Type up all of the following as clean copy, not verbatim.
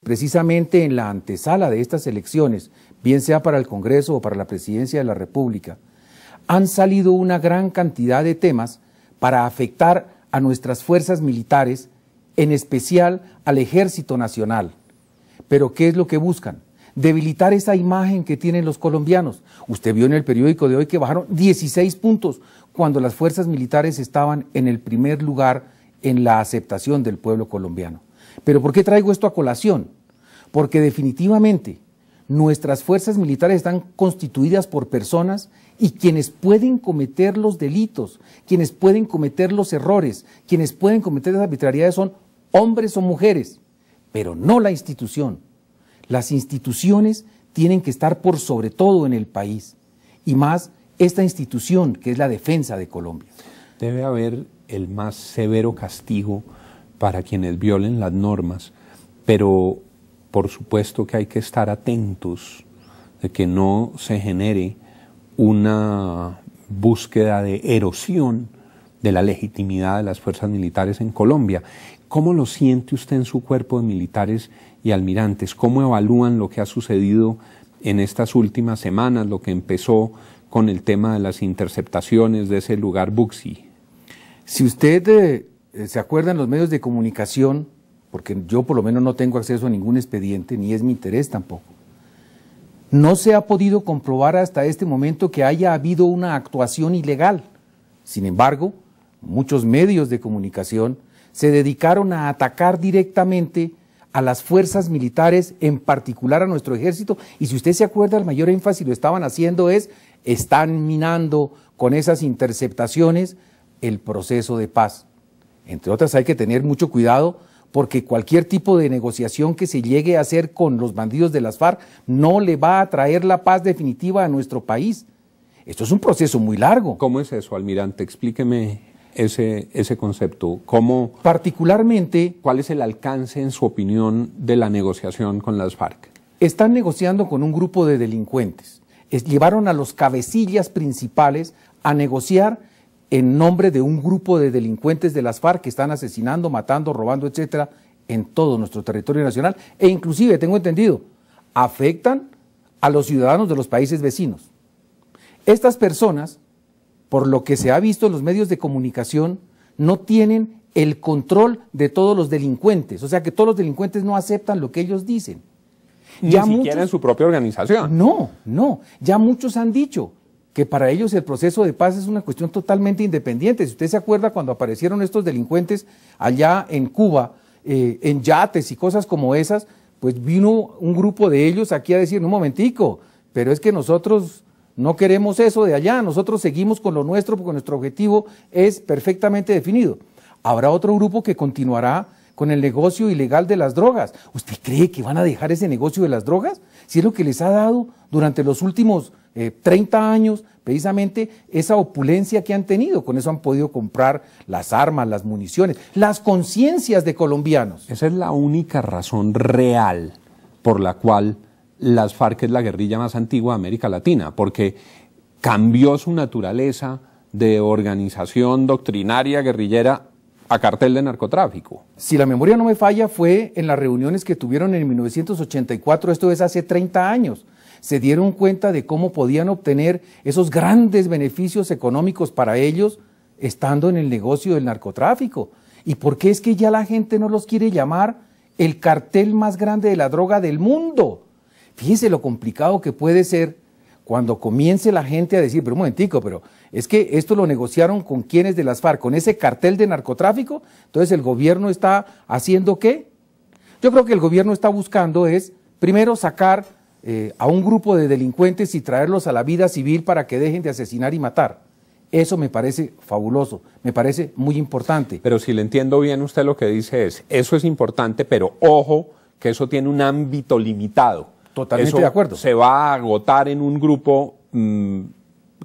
precisamente en la antesala de estas elecciones, bien sea para el Congreso o para la Presidencia de la República, han salido una gran cantidad de temas para afectar a nuestras fuerzas militares, en especial al Ejército Nacional. Pero ¿qué es lo que buscan? Debilitar esa imagen que tienen los colombianos. Usted vio en el periódico de hoy que bajaron 16 puntos cuando las fuerzas militares estaban en el primer lugar en la aceptación del pueblo colombiano. ¿Pero por qué traigo esto a colación? Porque definitivamente nuestras fuerzas militares están constituidas por personas y quienes pueden cometer los delitos, quienes pueden cometer los errores, quienes pueden cometer las arbitrariedades son hombres o mujeres, pero no la institución. Las instituciones tienen que estar por sobre todo en el país, y más esta institución que es la defensa de Colombia. Debe haber el más severo castigo para quienes violen las normas, pero por supuesto que hay que estar atentos de que no se genere una búsqueda de erosión de la legitimidad de las fuerzas militares en Colombia. ¿Cómo lo siente usted en su cuerpo de militares y almirantes? ¿Cómo evalúan lo que ha sucedido en estas últimas semanas, lo que empezó con el tema de las interceptaciones de ese lugar Buxi? Si usted se acuerda en los medios de comunicación, porque yo por lo menos no tengo acceso a ningún expediente, ni es mi interés tampoco, no se ha podido comprobar hasta este momento que haya habido una actuación ilegal. Sin embargo, muchos medios de comunicación se dedicaron a atacar directamente a las fuerzas militares, en particular a nuestro ejército, y si usted se acuerda, el mayor énfasis lo estaban haciendo están minando con esas interceptaciones el proceso de paz. Entre otras, hay que tener mucho cuidado porque cualquier tipo de negociación que se llegue a hacer con los bandidos de las FARC no le va a traer la paz definitiva a nuestro país. Esto es un proceso muy largo. ¿Cómo es eso, almirante? Explíqueme ese concepto. ¿Cómo, particularmente, cuál es el alcance, en su opinión, de la negociación con las FARC? Están negociando con un grupo de delincuentes. Llevaron a los cabecillas principales a negociar en nombre de un grupo de delincuentes de las FARC que están asesinando, matando, robando, etcétera, en todo nuestro territorio nacional, e inclusive, tengo entendido, afectan a los ciudadanos de los países vecinos. Estas personas, por lo que se ha visto en los medios de comunicación, no tienen el control de todos los delincuentes, o sea que todos los delincuentes no aceptan lo que ellos dicen. Ni siquiera en su propia organización. No, ya muchos han dicho que para ellos el proceso de paz es una cuestión totalmente independiente. Si usted se acuerda cuando aparecieron estos delincuentes allá en Cuba, en yates y cosas como esas, pues vino un grupo de ellos aquí a decir, un momentico, pero es que nosotros no queremos eso de allá, nosotros seguimos con lo nuestro porque nuestro objetivo es perfectamente definido. Habrá otro grupo que continuará con el negocio ilegal de las drogas. ¿Usted cree que van a dejar ese negocio de las drogas? Si es lo que les ha dado durante los últimos 30 años, precisamente esa opulencia que han tenido, con eso han podido comprar las armas, las municiones, las conciencias de colombianos. Esa es la única razón real por la cual las FARC es la guerrilla más antigua de América Latina, porque cambió su naturaleza de organización doctrinaria guerrillera a cartel de narcotráfico. Si la memoria no me falla, fue en las reuniones que tuvieron en 1984, esto es hace 30 años, se dieron cuenta de cómo podían obtener esos grandes beneficios económicos para ellos estando en el negocio del narcotráfico. ¿Y por qué es que ya la gente no los quiere llamar el cartel más grande de la droga del mundo? Fíjese lo complicado que puede ser cuando comience la gente a decir, pero un momentico, pero es que esto lo negociaron con quienes de las FARC, con ese cartel de narcotráfico, entonces el gobierno está haciendo ¿qué? Yo creo que el gobierno está buscando primero sacar a un grupo de delincuentes y traerlos a la vida civil para que dejen de asesinar y matar. Eso me parece fabuloso, me parece muy importante. Pero si le entiendo bien, usted lo que dice eso es importante, pero ojo, que eso tiene un ámbito limitado. Totalmente de acuerdo. Se va a agotar en un grupo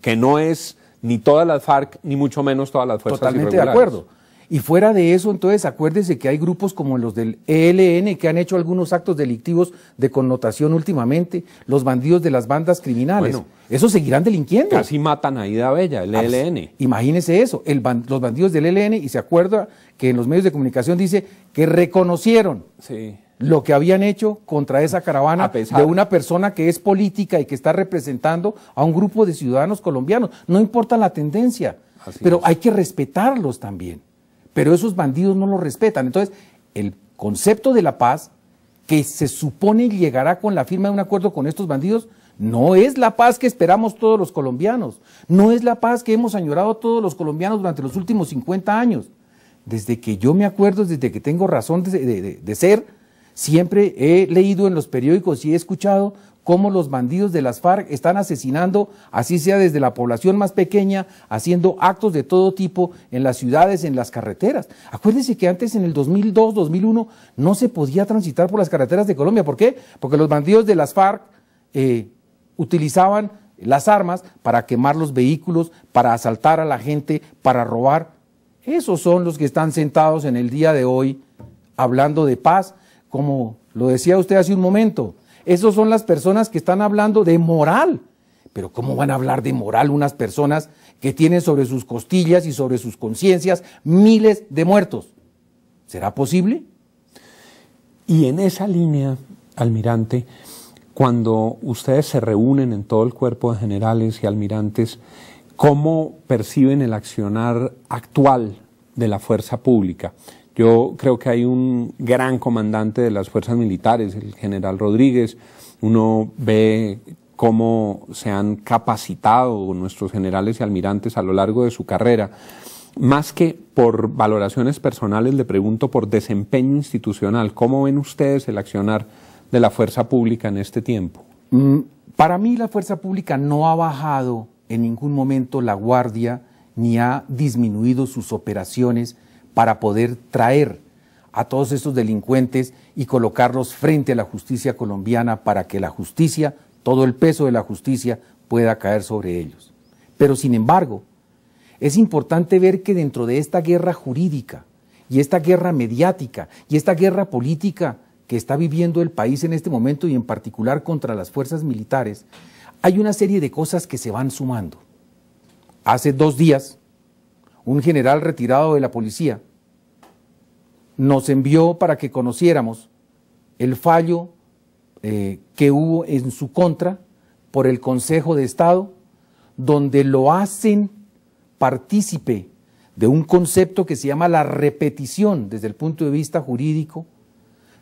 que no es ni todas las FARC, ni mucho menos todas las fuerzas irregulares. Totalmente de acuerdo. Y fuera de eso, entonces, acuérdese que hay grupos como los del ELN que han hecho algunos actos delictivos de connotación últimamente, los bandidos de las bandas criminales. Bueno, esos seguirán delinquiendo. Casi matan a Ida Bella, el ELN. Imagínese eso, los bandidos del ELN, y se acuerda que en los medios de comunicación dice que reconocieron lo que habían hecho contra esa caravana de una persona que es política y que está representando a un grupo de ciudadanos colombianos. No importa la tendencia, pero hay que respetarlos también. Pero esos bandidos no los respetan. Entonces, el concepto de la paz, que se supone llegará con la firma de un acuerdo con estos bandidos, no es la paz que esperamos todos los colombianos, no es la paz que hemos añorado todos los colombianos durante los últimos 50 años. Desde que yo me acuerdo, desde que tengo razón de ser, siempre he leído en los periódicos y he escuchado cómo los bandidos de las FARC están asesinando, así sea desde la población más pequeña, haciendo actos de todo tipo en las ciudades, en las carreteras. Acuérdense que antes, en el 2002, 2001, no se podía transitar por las carreteras de Colombia. ¿Por qué? Porque los bandidos de las FARC utilizaban las armas para quemar los vehículos, para asaltar a la gente, para robar. Esos son los que están sentados en el día de hoy hablando de paz, como lo decía usted hace un momento. Esos son las personas que están hablando de moral. Pero ¿cómo van a hablar de moral unas personas que tienen sobre sus costillas y sobre sus conciencias miles de muertos? ¿Será posible? Y en esa línea, almirante, cuando ustedes se reúnen en todo el cuerpo de generales y almirantes, ¿cómo perciben el accionar actual de la fuerza pública? Yo creo que hay un gran comandante de las fuerzas militares, el general Rodríguez. Uno ve cómo se han capacitado nuestros generales y almirantes a lo largo de su carrera. Más que por valoraciones personales, le pregunto por desempeño institucional. ¿Cómo ven ustedes el accionar de la fuerza pública en este tiempo? Para mí la fuerza pública no ha bajado en ningún momento la guardia ni ha disminuido sus operaciones para poder traer a todos estos delincuentes y colocarlos frente a la justicia colombiana para que la justicia, todo el peso de la justicia pueda caer sobre ellos. Pero sin embargo, es importante ver que dentro de esta guerra jurídica y esta guerra mediática y esta guerra política que está viviendo el país en este momento y en particular contra las fuerzas militares, hay una serie de cosas que se van sumando. Hace 2 días, un general retirado de la policía nos envió para que conociéramos el fallo que hubo en su contra por el Consejo de Estado, donde lo hacen partícipe de un concepto que se llama la repetición desde el punto de vista jurídico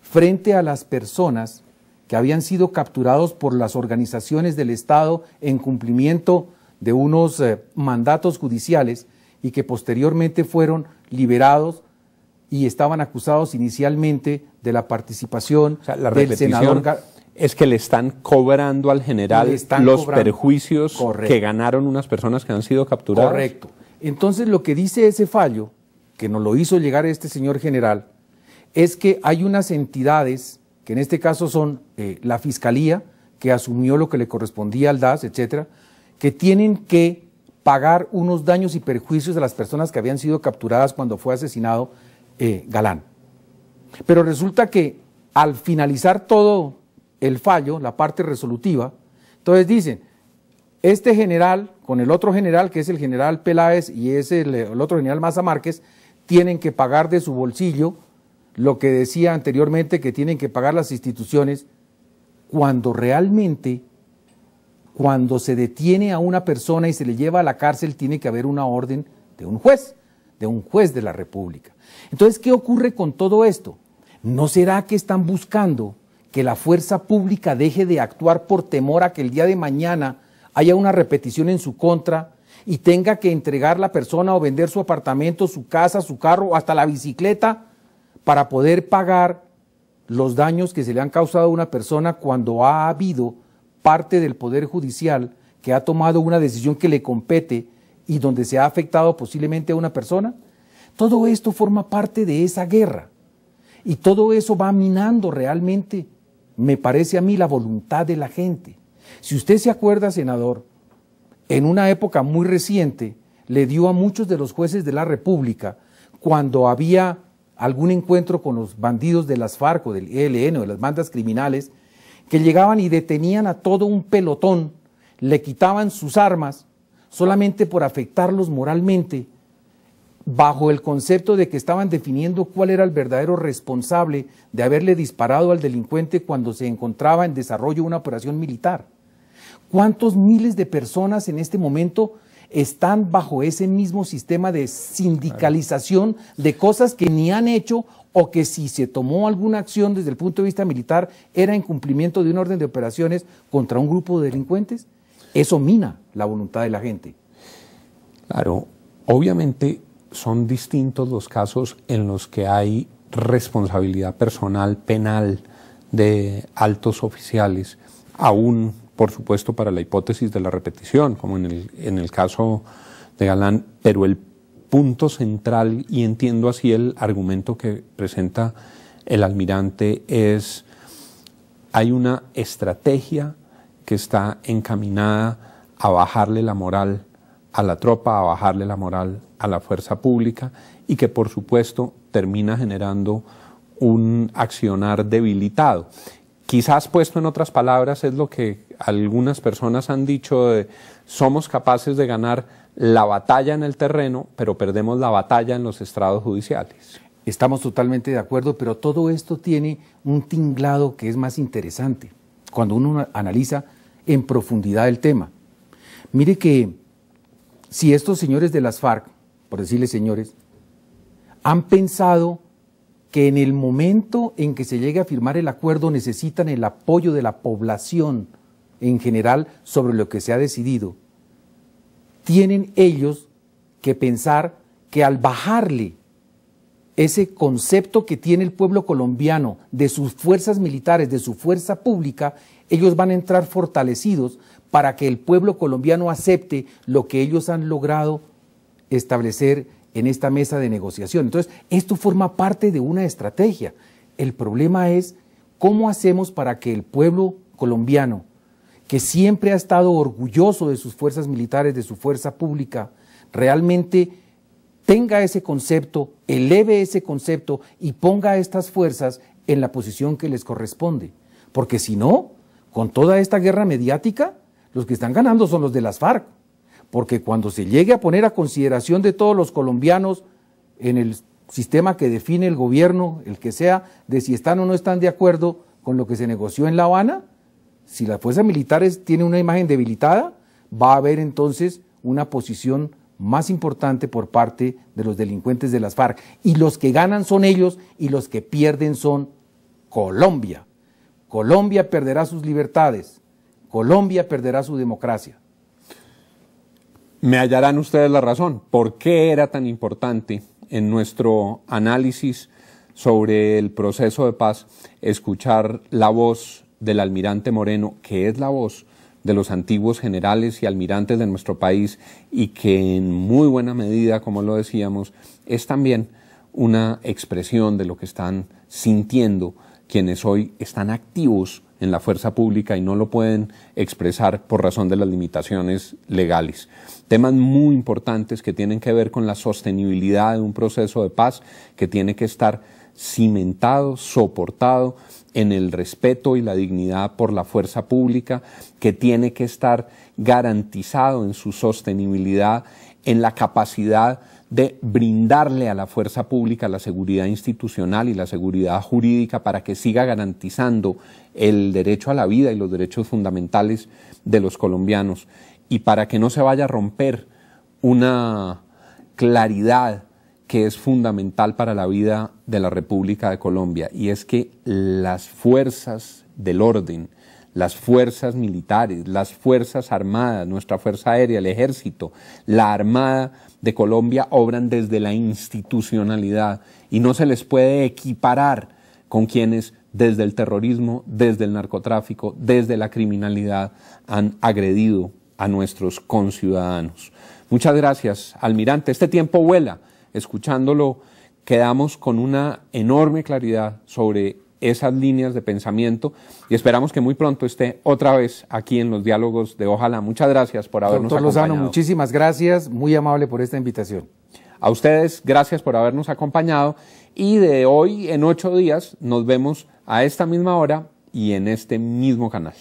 frente a las personas que habían sido capturados por las organizaciones del Estado en cumplimiento de unos mandatos judiciales y que posteriormente fueron liberados y estaban acusados inicialmente de la participación del senador. Es que le están cobrando al general los perjuicios que ganaron unas personas que han sido capturadas. Correcto. Entonces lo que dice ese fallo, que nos lo hizo llegar este señor general, es que hay unas entidades, que en este caso son la Fiscalía, que asumió lo que le correspondía al DAS, etcétera, que tienen que pagar unos daños y perjuicios a las personas que habían sido capturadas cuando fue asesinado Galán. Pero resulta que al finalizar todo el fallo, la parte resolutiva, entonces dicen, este general con el otro general, que es el general Peláez, y es el otro general Maza Márquez, tienen que pagar de su bolsillo lo que decía anteriormente que tienen que pagar las instituciones, cuando realmente, cuando se detiene a una persona y se le lleva a la cárcel, tiene que haber una orden de un juez de la República. Entonces, ¿qué ocurre con todo esto? ¿No será que están buscando que la fuerza pública deje de actuar por temor a que el día de mañana haya una repetición en su contra y tenga que entregar la persona o vender su apartamento, su casa, su carro o hasta la bicicleta para poder pagar los daños que se le han causado a una persona cuando ha habido parte del Poder Judicial que ha tomado una decisión que le compete y donde se ha afectado posiblemente a una persona? Todo esto forma parte de esa guerra y todo eso va minando realmente, me parece a mí, la voluntad de la gente. Si usted se acuerda, senador, en una época muy reciente le dio a muchos de los jueces de la República, cuando había algún encuentro con los bandidos de las FARC o del ELN o de las bandas criminales, que llegaban y detenían a todo un pelotón, le quitaban sus armas solamente por afectarlos moralmente, bajo el concepto de que estaban definiendo cuál era el verdadero responsable de haberle disparado al delincuente cuando se encontraba en desarrollo una operación militar. ¿Cuántos miles de personas en este momento están bajo ese mismo sistema de sindicalización de cosas que ni han hecho, o que si se tomó alguna acción desde el punto de vista militar era en cumplimiento de un orden de operaciones contra un grupo de delincuentes? Eso mina la voluntad de la gente. Claro, obviamente son distintos los casos en los que hay responsabilidad personal, penal de altos oficiales, aún por supuesto para la hipótesis de la repetición, como en el caso de Galán, pero el punto central, y entiendo así el argumento que presenta el almirante, es: hay una estrategia que está encaminada a bajarle la moral a la tropa, a bajarle la moral a la fuerza pública, y que por supuesto termina generando un accionar debilitado. Quizás, puesto en otras palabras, es lo que algunas personas han dicho de: somos capaces de ganar la batalla en el terreno, pero perdemos la batalla en los estrados judiciales. Estamos totalmente de acuerdo, pero todo esto tiene un tinglado que es más interesante cuando uno analiza en profundidad el tema. Mire que si estos señores de las FARC, por decirles señores, han pensado que en el momento en que se llegue a firmar el acuerdo necesitan el apoyo de la población en general sobre lo que se ha decidido, tienen ellos que pensar que al bajarle ese concepto que tiene el pueblo colombiano de sus fuerzas militares, de su fuerza pública, ellos van a entrar fortalecidos para que el pueblo colombiano acepte lo que ellos han logrado establecer en esta mesa de negociación. Entonces, esto forma parte de una estrategia. El problema es cómo hacemos para que el pueblo colombiano, que siempre ha estado orgulloso de sus fuerzas militares, de su fuerza pública, realmente tenga ese concepto, eleve ese concepto y ponga a estas fuerzas en la posición que les corresponde. Porque si no, con toda esta guerra mediática, los que están ganando son los de las FARC. Porque cuando se llegue a poner a consideración de todos los colombianos en el sistema que define el gobierno, el que sea, de si están o no están de acuerdo con lo que se negoció en La Habana, si las fuerzas militares tienen una imagen debilitada, va a haber entonces una posición más importante por parte de los delincuentes de las FARC. Y los que ganan son ellos y los que pierden son Colombia. Colombia perderá sus libertades, Colombia perderá su democracia. Me hallarán ustedes la razón. ¿Por qué era tan importante en nuestro análisis sobre el proceso de paz escuchar la voz del almirante Moreno, que es la voz de los antiguos generales y almirantes de nuestro país y que en muy buena medida, como lo decíamos, es también una expresión de lo que están sintiendo quienes hoy están activos en la fuerza pública y no lo pueden expresar por razón de las limitaciones legales? Temas muy importantes que tienen que ver con la sostenibilidad de un proceso de paz que tiene que estar cimentado, soportado en el respeto y la dignidad por la fuerza pública, que tiene que estar garantizado en su sostenibilidad, en la capacidad de brindarle a la fuerza pública la seguridad institucional y la seguridad jurídica para que siga garantizando el derecho a la vida y los derechos fundamentales de los colombianos, y para que no se vaya a romper una claridad que es fundamental para la vida de la República de Colombia, y es que las fuerzas del orden, las fuerzas militares, las fuerzas armadas, nuestra fuerza aérea, el ejército, la armada de Colombia obran desde la institucionalidad y no se les puede equiparar con quienes desde el terrorismo, desde el narcotráfico, desde la criminalidad han agredido a nuestros conciudadanos. Muchas gracias, almirante. Este tiempo vuela. Escuchándolo, quedamos con una enorme claridad sobre esas líneas de pensamiento y esperamos que muy pronto esté otra vez aquí en los diálogos de Ojalá. Muchas gracias por habernos acompañado. Doctor Lozano, muchísimas gracias, muy amable por esta invitación. A ustedes, gracias por habernos acompañado, y de hoy en 8 días nos vemos a esta misma hora y en este mismo canal.